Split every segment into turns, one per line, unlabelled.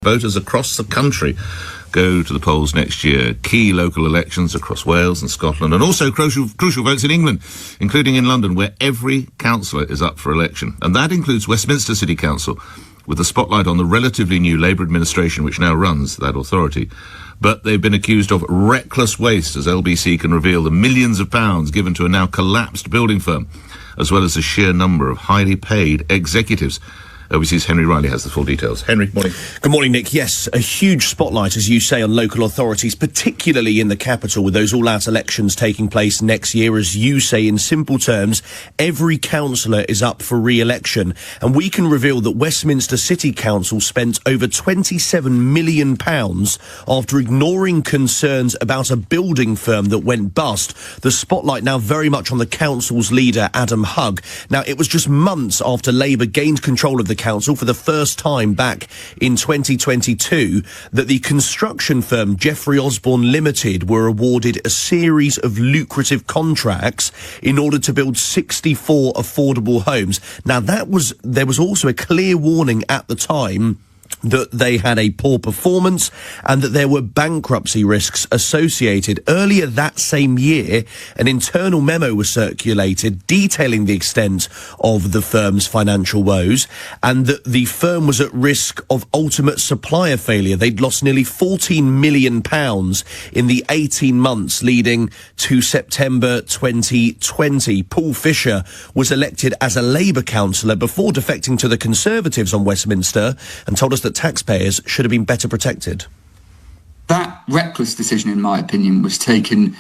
Voters across the country go to the polls next year. Key local elections across Wales and Scotland, and also crucial votes in England, including in London, where every councillor is up for election. And that includes Westminster City Council, with a spotlight on the relatively new Labour administration which now runs that authority. But they've been accused of reckless waste, as LBC can reveal the millions of pounds given to a now collapsed building firm, as well as the sheer number of highly paid executives. LBC's Henry Riley has the full details. Henry, morning.
Good morning, Nick. Yes, a huge spotlight, as you say, on local authorities, particularly in the capital, with those all-out elections taking place next year. As you say, in simple terms, every councillor is up for re-election. And we can reveal that Westminster City Council spent over £27 million after ignoring concerns about a building firm that went bust. The spotlight now very much on the council's leader, Adam Hugg. Now, it was just months after Labour gained control of the council for the first time back in 2022 that the construction firm Osborne Limited were awarded a series of lucrative contracts in order to build 64 affordable homes. Now, there was also a clear warning at the time that they had a poor performance and that there were bankruptcy risks associated. Earlier that same year, an internal memo was circulated detailing the extent of the firm's financial woes and that the firm was at risk of ultimate supplier failure. They'd lost nearly £14 million in the 18 months leading to September 2020. Paul Fisher was elected as a Labour councillor before defecting to the Conservatives on Westminster and told us that taxpayers should have been better protected.
That reckless decision, in my opinion, was taken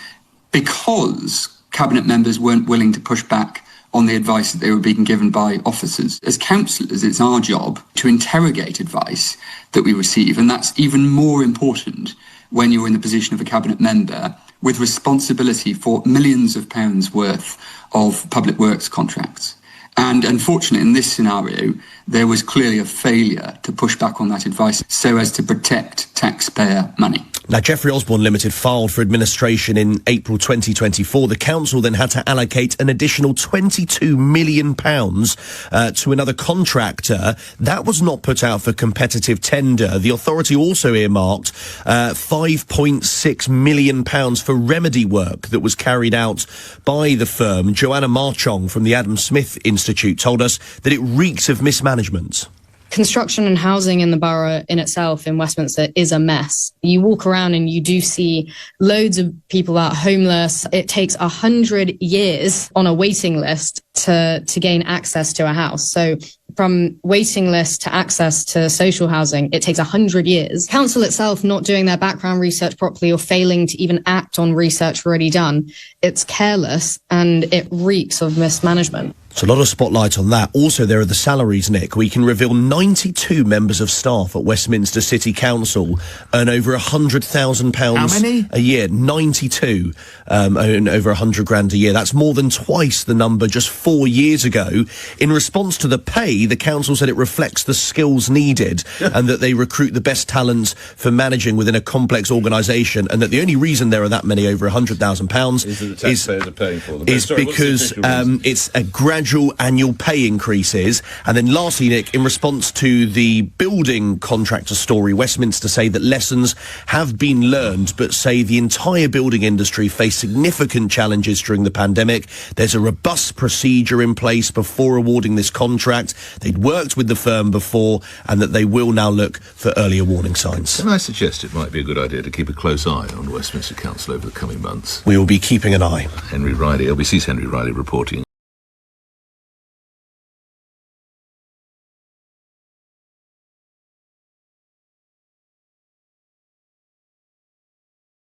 because cabinet members weren't willing to push back on the advice that they were being given by officers. As councillors, it's our job to interrogate advice that we receive, and that's even more important when you're in the position of a cabinet member with responsibility for millions of pounds worth of public works contracts. And unfortunately, in this scenario, there was clearly a failure to push back on that advice so as to protect taxpayer money.
Now, Osborne Limited filed for administration in April 2024. The council then had to allocate an additional £22 million to another contractor. That was not put out for competitive tender. The authority also earmarked £5.6 million for remedy work that was carried out by the firm. Joanna Marchong from the Adam Smith Institute told us that it reeks of mismanagement.
Construction and housing in the borough in itself in Westminster is a mess. You walk around and you do see loads of people out homeless. It takes 100 years on a waiting list to gain access to a house. So from waiting list to access to social housing, it takes 100 years. Council itself not doing their background research properly or failing to even act on research already done. It's careless and it reeks of mismanagement.
So a lot of spotlight on that. Also, there are the salaries, Nick. We can reveal 92 members of staff at Westminster City Council earn over £100,000 a year. 92 earn over 100 grand a year. That's more than twice the number just 4 years ago. In response to the pay, the council said it reflects the skills needed and that they recruit the best talents for managing within a complex organisation, and that the only reason there are that many over £100,000
is that the taxpayers are paying for them.
Is because it's a gradual annual pay increases. And then lastly, Nick, in response to the building contractor story, Westminster say that lessons have been learned, but say the entire building industry faced significant challenges during the pandemic. There's a robust procedure in place before awarding this contract. They'd worked with the firm before, and that they will now look for earlier warning signs.
Can I suggest it might be a good idea to keep a close eye on Westminster Council over the coming months?
We will be keeping an eye.
Henry Riley, LBC's Henry Riley reporting.